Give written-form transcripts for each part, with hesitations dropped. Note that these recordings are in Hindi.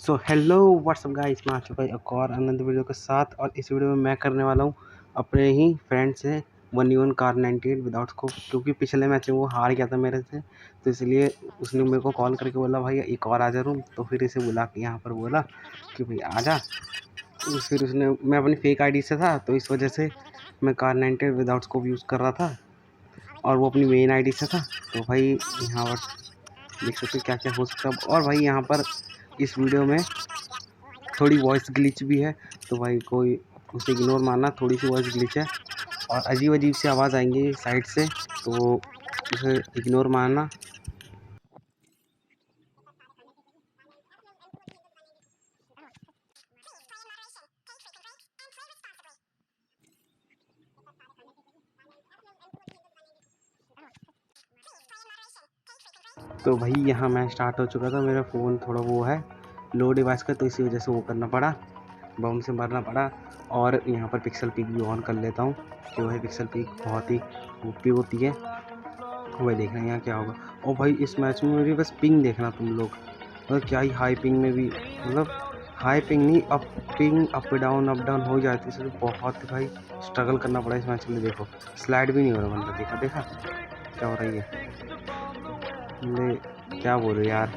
सो हेलो व्हाट्सअप गाइस, मैं आ चुका एक और आनंद वीडियो के साथ। और इस वीडियो में मैं करने वाला हूँ अपने ही फ्रेंड से 1v1 कार 98 विदाउट स्कोप, क्योंकि पिछले मैच में वो हार गया था मेरे से। तो इसलिए उसने मेरे को कॉल करके बोला भाई एक और आ जा रूम। तो फिर इसे बुला के यहाँ पर बोला कि भाई आ जा। तो फिर उसने, मैं अपनी फेक आईडी से था तो इस वजह से मैं कार 98 विदाउट स्कोप यूज़ कर रहा था और वो अपनी मेन आईडी से था। तो भाई यहाँ पर देख सकते क्या क्या हो सकता है। और भाई यहाँ पर इस वीडियो में थोड़ी वॉइस ग्लिच भी है, तो भाई कोई उसे इग्नोर मारना। थोड़ी सी वॉइस ग्लिच है और अजीब अजीब सी आवाज़ आएंगी साइड से, तो उसे इग्नोर मारना। तो भाई यहाँ मैं स्टार्ट हो चुका था, मेरा फ़ोन थोड़ा वो है लो डिवाइस का, तो इसी वजह से वो करना पड़ा, बम से मारना पड़ा। और यहाँ पर पिक्सल पिक भी ऑन कर लेता हूँ, क्यों है पिक्सल पिक बहुत ही ओपी होती है। वही देखना यहाँ क्या होगा। और भाई इस मैच में मेरी बस पिंग देखना तुम लोग, मतलब क्या ही हाई पिंग में भी, मतलब हाई पिंग नहीं, अप डाउन हो जाती है। इसलिए बहुत भाई स्ट्रगल करना पड़ा इस मैच में। देखो स्लाइड भी नहीं हो रहा बंदा, देखा क्या हो रही है। ले क्या बोलूं यार,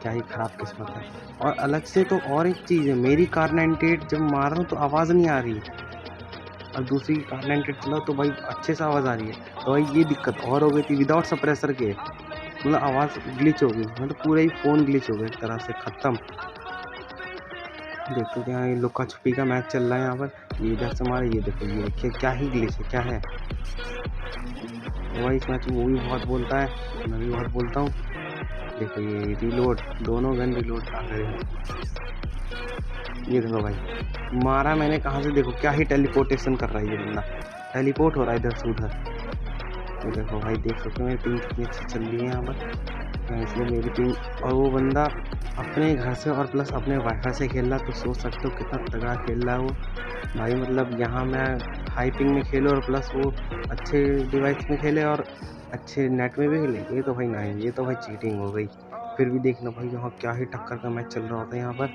क्या ही ख़राब किस्मत है। और अलग से तो और एक चीज़ है, मेरी कार 98 जब मार रहा हूँ तो आवाज़ नहीं आ रही, और दूसरी कार 98 चलाओ तो भाई अच्छे से आवाज़ आ रही है। तो भाई ये दिक्कत और हो गई थी विदाउट सप्रेसर के, मतलब आवाज़ ग्लिच हो गई, मतलब पूरा ही फ़ोन ग्लिच हो गया एक तरह से ख़त्म। देखो क्या ये लुका छुपी का मैच चल रहा है यहाँ पर। ये इधर से मारे, ये देखो, ये देखिए क्या ही ग्लिच है, क्या है। वही इस मैच में वो भी बहुत बोलता है, मैं भी बहुत बोलता हूँ। देखो ये रिलोड, दोनों गन रिलोड आ गए हैं। ये देखो भाई मारा मैंने कहाँ से, देखो क्या ही टेलीपोर्टेशन कर रहा है ये बंदा, टेलीपोर्ट हो रहा है इधर से उधर। तो देखो भाई देख सकते हो मेरी पिंग कितनी अच्छी चल रही है यहाँ पर, इसलिए मेरी पिंग। और वो बंदा अपने घर से और प्लस अपने वाईफाई से खेल रहा, तो सोच सकते हो कितना तगड़ा खेल रहा है वो भाई। मतलब यहाँ मैं हाई पिंग में खेलूँ और प्लस वो अच्छे डिवाइस में खेले और अच्छे नेट में भी खेले, ये तो भाई नहीं, ये तो भाई चीटिंग हो गई। फिर भी देखना भाई यहाँ क्या ही टक्कर का मैच चल रहा होता है यहाँ पर।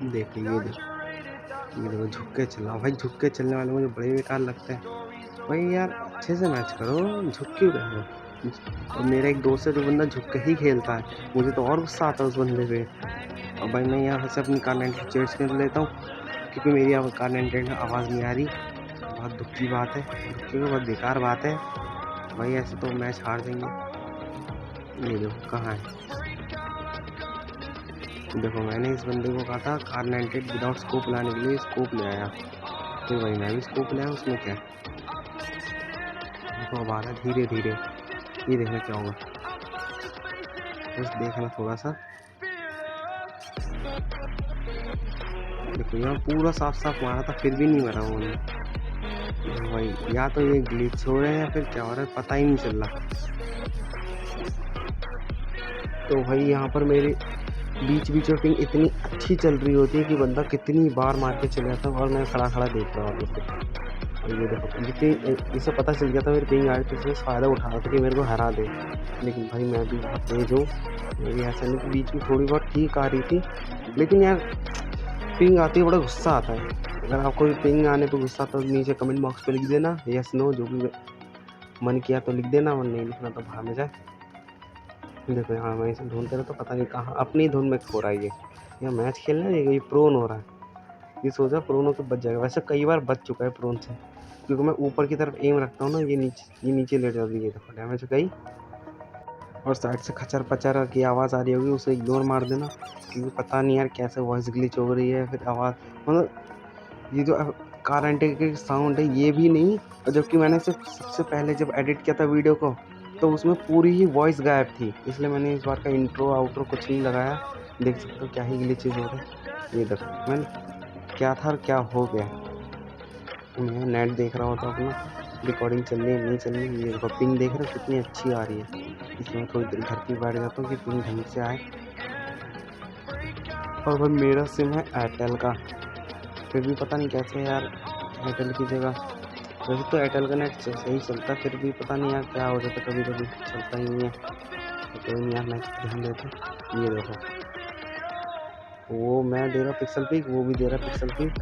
देखिए ये देखो झुक के चलना भाई, झुक के चलने वाले मुझे बड़े बेकार लगते हैं भाई। यार अच्छे से मैच करो, झुक क्यों रहे हो। और मेरा एक दोस्त है जो बंदा झुक के ही खेलता है, मुझे तो और गुस्सा आता है उस बंदे पे। और भाई मैं यहाँ से अपनी कार 98 चेंज कर लेता हूँ, क्योंकि मेरी यहाँ कार 98 में आवाज़ नहीं आ रही। बहुत दुख की बात है, दुख की बहुत बेकार बात है भाई, ऐसे तो मैच हार जाएंगे। ये देखो कहाँ है, देखो मैंने इस बंदे को कहा था कार 98 विदाउट स्कोप लाने के लिए, स्कोप ले आया। तो भाई मैं भी स्कोप ले आया, उसमें क्या। देखो अब आ रहा है धीरे धीरे, ये देखना क्या होगा, बस देखना थोड़ा सा। देखो यहाँ पूरा साफ साफ मारा था, फिर भी नहीं मरा वो भाई। या तो ये ग्लिच हो रहे हैं या फिर क्या हो रहा है, पता ही नहीं चल रहा। तो भाई यहाँ पर मेरी बीच बीच में पिंग इतनी अच्छी चल रही होती है कि बंदा कितनी बार मार के चले जाता है, और मैं खड़ा खड़ा देख रहा हूँ उसे। ये देखो जितनी इसे पता चल गया था मेरी पिंग आई, तो इसने फ़ायदा उठा रहा था कि मेरे को हरा दे। लेकिन भाई मैं भी बहुत तेज हूँ, मेरी ऐसा नहीं कि बीच में थोड़ी बहुत ठीक आ रही थी, लेकिन यार पिंग आती है बड़ा गुस्सा आता है। अगर आपको भी पिंग आने पर गुस्सा आता है तो नीचे कमेंट बॉक्स पे लिख देना यस नो, जो भी मन किया तो लिख देना, मन नहीं लिखना तो भाग में जाए। देखो यहाँ मैं इसे ढूंढते रहा तो पता नहीं कहाँ अपनी धुन में खो रहा है ये। यहाँ मैच खेलना है, ये प्रोन हो रहा है, ये सोचा प्रोन हो तो बच जाएगा। वैसे कई बार बच चुका है प्रोन से, क्योंकि मैं ऊपर की तरफ एम रखता हूँ ना, ये नीचे लेट जाती है। देखो डैमेज गई, और साइड से खचर पचर की आवाज़ आ रही होगी, उसे इग्नोर मार देना, क्योंकि पता नहीं यार कैसे वॉइस ग्लिच हो रही है। फिर आवाज़ मतलब ये जो कार 98 की साउंड है ये भी नहीं, और जबकि मैंने सबसे पहले जब एडिट किया था वीडियो को तो उसमें पूरी ही वॉइस गायब थी, इसलिए मैंने इस बार का इंट्रो आउट्रो कुछ नहीं लगाया। देख सकते हो क्या ही ग्लिचेज हो रहे हैं। ये देखो मैंने क्या था और क्या हो गया। मैं नेट देख रहा होता अपना, रिकॉर्डिंग चल रही है नहीं चल रही। ये देखो पिंग देख रहे हो कितनी अच्छी आ रही है, इसमें थोड़ी देर घर पे बैठ जाता हूँ कि पिंग ढंग से आए। और भाई मेरा सिम है एयरटेल का, फिर भी पता नहीं कैसे यार एयरटेल की जगह, वैसे तो एयरटेल का नेट सही चलता, फिर भी पता नहीं यार क्या हो जाता, कभी कभी चलता ही नहीं है। तो कोई नहीं यार, मैं ध्यान देता। ये देखो वो मैं दे रहा पिक्सल पिक, वो भी दे रहा पिक्सल पिक।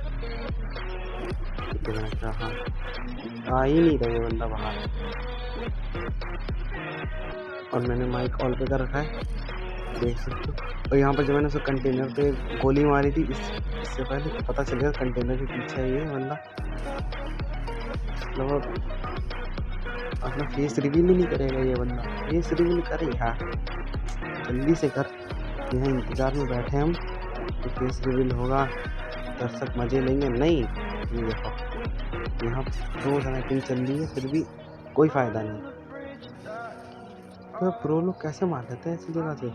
देखना क्या, हाँ आ ही नहीं रहा ये बंदा बाहर। और मैंने माइक ऑल पे कर रखा है, देख सकते हो। और यहाँ पर जब मैंने उसे कंटेनर पे गोली मारी थी इससे पहले पता चल गया कंटेनर के पीछे है ये बंदा। मतलब अपना फेस रिवील ही नहीं करेगा ये बंदा। फेस रिवील करे यार, जल्दी से कर। यहाँ इंतजार में बैठे हम तो फेस रिवील होगा, दर्शक मजे लेंगे। नहीं, ये देखो यहाँ 2 स्नाइपिंग चल रही है फिर भी कोई फायदा नहीं। तो प्रो लोग कैसे मार देते हैं ऐसी जगह से,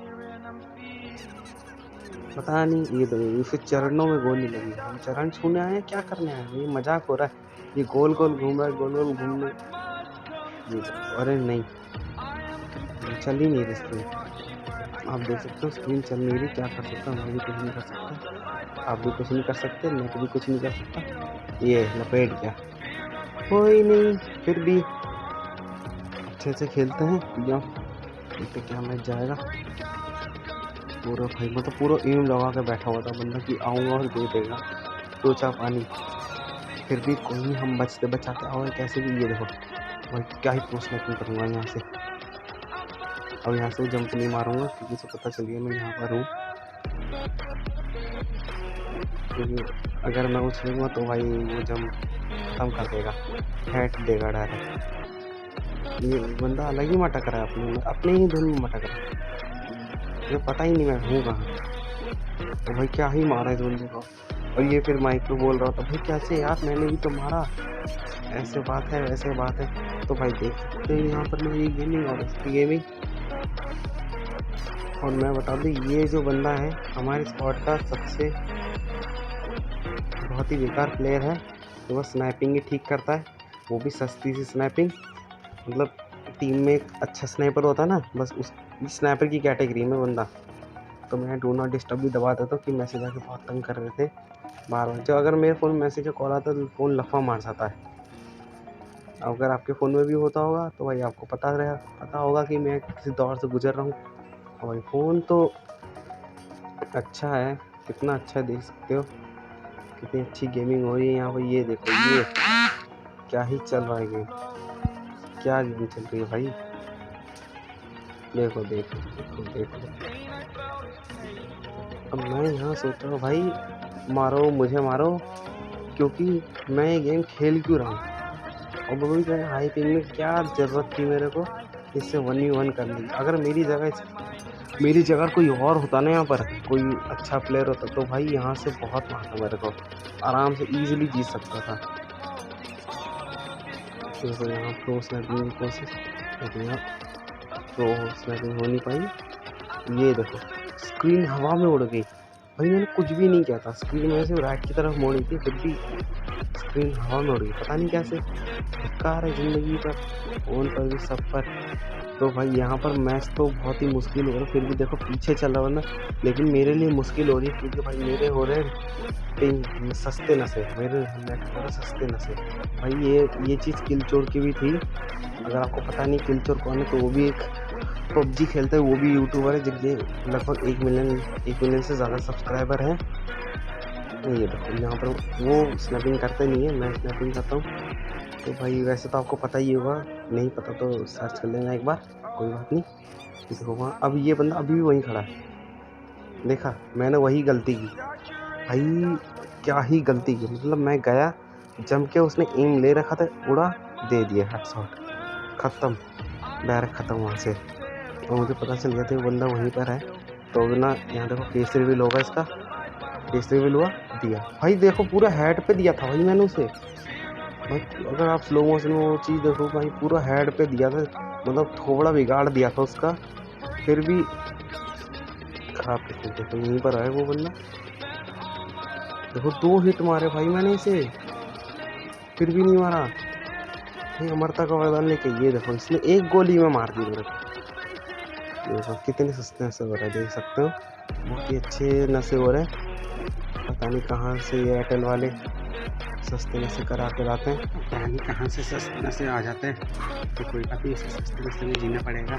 पता नहीं। ये तो इसे चरणों में गोली लगी, हम चरण छूने आए हैं क्या करने आए हैं, ये मजाक हो रहा है। ये गोल गोल घूम रहा है, गोल गोल घूमने। अरे नहीं, चल ही नहीं रही स्क्रीन। आप देख सकते हो स्क्रीन चल नहीं रही, क्या कर सकता हूँ, मैं भी कुछ नहीं कर सकता, आप भी कुछ नहीं कर सकते, मैं भी कुछ नहीं कर सकता। ये लपेट गया, कोई नहीं, फिर भी अच्छे से खेलते हैं। या देखते क्या मैच जाएगा। पूरा भाई मतलब पूरा एम लगा के बैठा हुआ था बंदा कि आऊँगा और दे देगा 2-4 पानी। फिर भी कोई नहीं, हम बचते बचाते आओ कैसे भी। ये देखो भाई क्या ही पोस्ट नहीं करूँगा यहाँ से। और यहाँ से जंप नहीं मारूंगा क्योंकि इसे पता चल गया मैं यहाँ पर हूँ। क्योंकि अगर मैं उछलूँगा तो भाई वो जंप खत्म कर देगा, हेड देगा डायरेक्ट। ये बंदा अलग ही मटक रहा है, अपने ही धुन में मटक रहा है, मुझे पता ही नहीं मैं हूँ कहाँ। तो भाई क्या ही मारा इस बंदे को। और ये फिर माइक पे बोल रहा था भाई कैसे यार, मैंने भी तो मारा, ऐसे बात है वैसे बात है। तो भाई देख सकते हैं यहाँ पर मेरी गेमिंग और उसकी गेमिंग। और मैं बता दूँ ये जो बंदा है हमारे स्क्वाड का सबसे बहुत ही बेकार प्लेयर है। तो वह स्नाइपिंग ही ठीक करता है, वो भी सस्ती सी स्नाइपिंग। मतलब टीम में एक अच्छा स्नाइपर होता है ना, बस उस स्नाइपर की कैटेगरी में बंदा। तो मैं डू नॉट डिस्टर्ब भी दबा देता हूँ कि मैसेज आके बहुत तंग कर रहे थे बार बार। जो अगर मेरे फ़ोन में मैसेज कॉल आता है तो फ़ोन लफा मार जाता है। अगर आपके फ़ोन में भी होता होगा तो भाई आपको पता होगा कि मैं किसी दौर से गुजर रहा हूँ। और भाई फ़ोन तो अच्छा है, कितना अच्छा है देख सकते हो, कितनी अच्छी गेमिंग हो रही है यहाँ पर। ये देखो ये क्या ही चल रहा है गेम, क्या गेम चल रही है भाई। देखो देखो देखो देखो। अब मैं यहाँ सोच रहा हूँ भाई मारो मुझे मारो, क्योंकि मैं ये गेम खेल क्यों रहा हूँ। और वो भी क्या हाई पिंग में, क्या ज़रूरत थी मेरे को इससे 1v1 करने की। अगर मेरी जगह कोई और होता ना, यहाँ पर कोई अच्छा प्लेयर होता तो भाई यहाँ से बहुत मारता मेरे को, आराम से इजीली जीत सकता था। देखो यहाँ प्रो स्नैपिंग की कोशिश, लेकिन यहाँ प्रो स्नैपिंग हो नहीं पाई। ये देखो स्क्रीन हवा में उड़ गई भाई, मैंने कुछ भी नहीं किया था, स्क्रीन में से राइट की तरफ मोड़ी थी फिर भी स्क्रीन हवा में उड़ गई, पता नहीं कैसे। बेकार है ज़िंदगी पर, फ़ोन पर भी सब पर। तो भाई यहाँ पर मैच तो बहुत ही मुश्किल हो रहा है, फिर भी देखो पीछे चल रहा बंदा, लेकिन मेरे लिए मुश्किल हो रही है क्योंकि भाई मेरे हो रहे पिंग सस्ते नशे, मेरे नेट पर सस्ते नशे भाई। ये चीज़ किलचोर की भी थी, अगर आपको पता नहीं किलचोर कौन है तो वो भी एक पबजी खेलता है, वो भी यूट्यूबर है जिनके लगभग 1 मिलियन से ज़्यादा सब्सक्राइबर हैं। ये देखो यहाँ पर वो स्नैपिंग करते नहीं है, मैं स्नैपिंग करता हूँ। तो भाई वैसे तो आपको पता ही होगा, नहीं पता तो सर्च कर लेना एक बार, कोई बात नहीं। देखो वहाँ अब ये बंदा अभी भी वहीं खड़ा है, देखा मैंने वही गलती की भाई, क्या ही गलती की। मतलब मैं गया जम के, उसने एम ले रखा था, उड़ा दे दिया हेडशॉट, ख़त्म, डायरेक्ट ख़त्म वहाँ से। और मुझे पता चल गया था वो बंदा वहीं पर है। तो ना यहाँ देखो फेस रिवील होगा, इसका फेस रिवील हुआ, दिया भाई। देखो पूरा हेड पे दिया था भाई मैंने उसे भाई। अगर आप स्लो मोशन में वो चीज़ देखो भाई, पूरा हेड पे दिया था, मतलब थोड़ा बिगाड़ दिया था उसका, फिर भी खराब थे। देखो यहीं पर आया वो बंदा, देखो 2 हिट मारे भाई मैंने इसे, फिर भी नहीं मारा भाई। अमरता का वरदान लेके ये देखो इसने 1 गोली में मार दी मेरे को। देखो कितने सस्ते नशे हो रहे हैं, देख सकते हो, बहुत ही अच्छे नशे हो रहे हैं। पता नहीं कहाँ से ये एयरटेल वाले सस्ते नशे करा के लाते हैं, पता नहीं कहाँ से सस्ते नशे आ जाते हैं। तो कोई बात नहीं, सस्ते नशे में जीना पड़ेगा।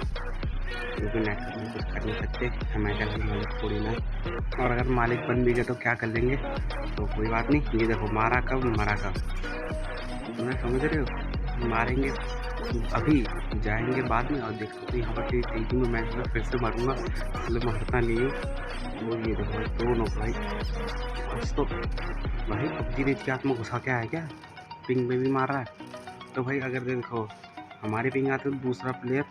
क्योंकि नेटवर्क में कुछ कर नहीं सकते, हमारे चैनल मालिक थोड़ी ना। और अगर मालिक बन भी गए तो क्या कर लेंगे, तो कोई बात नहीं। ये देखो मारा कब मरा कब, तुम्हें समझ रहे हो, मारेंगे अभी, जाएंगे बाद में। और देखो तो यहाँ पर तेजी में मैं फिर से मारूंगा, मतलब मारता नहीं हूँ। तो ये देखो भाई दोनों भाई, बस तो भाई पबजी ने हाथ में घुसा के आया क्या, पिंग में भी मार रहा है। तो भाई अगर देखो हमारे पिंग आते तो दूसरा प्लेयर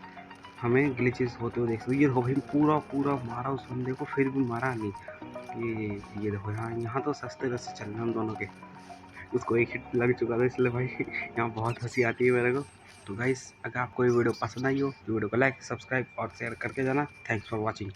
हमें ग्लिचेस होते हुए देख सकते। ये देखो भाई पूरा पूरा मारा उस बंदे को, फिर भी मारा नहीं। ये देखो यहाँ तो सस्ते रस्ते चल रहे हैं हम दोनों के। उसको एक हिट लग चुका था, इसलिए भाई यहाँ बहुत हंसी आती है मेरे को। तो गाइस अगर आपको ये वीडियो पसंद आई हो तो वीडियो को लाइक, सब्सक्राइब और शेयर करके जाना। Thanks for watching.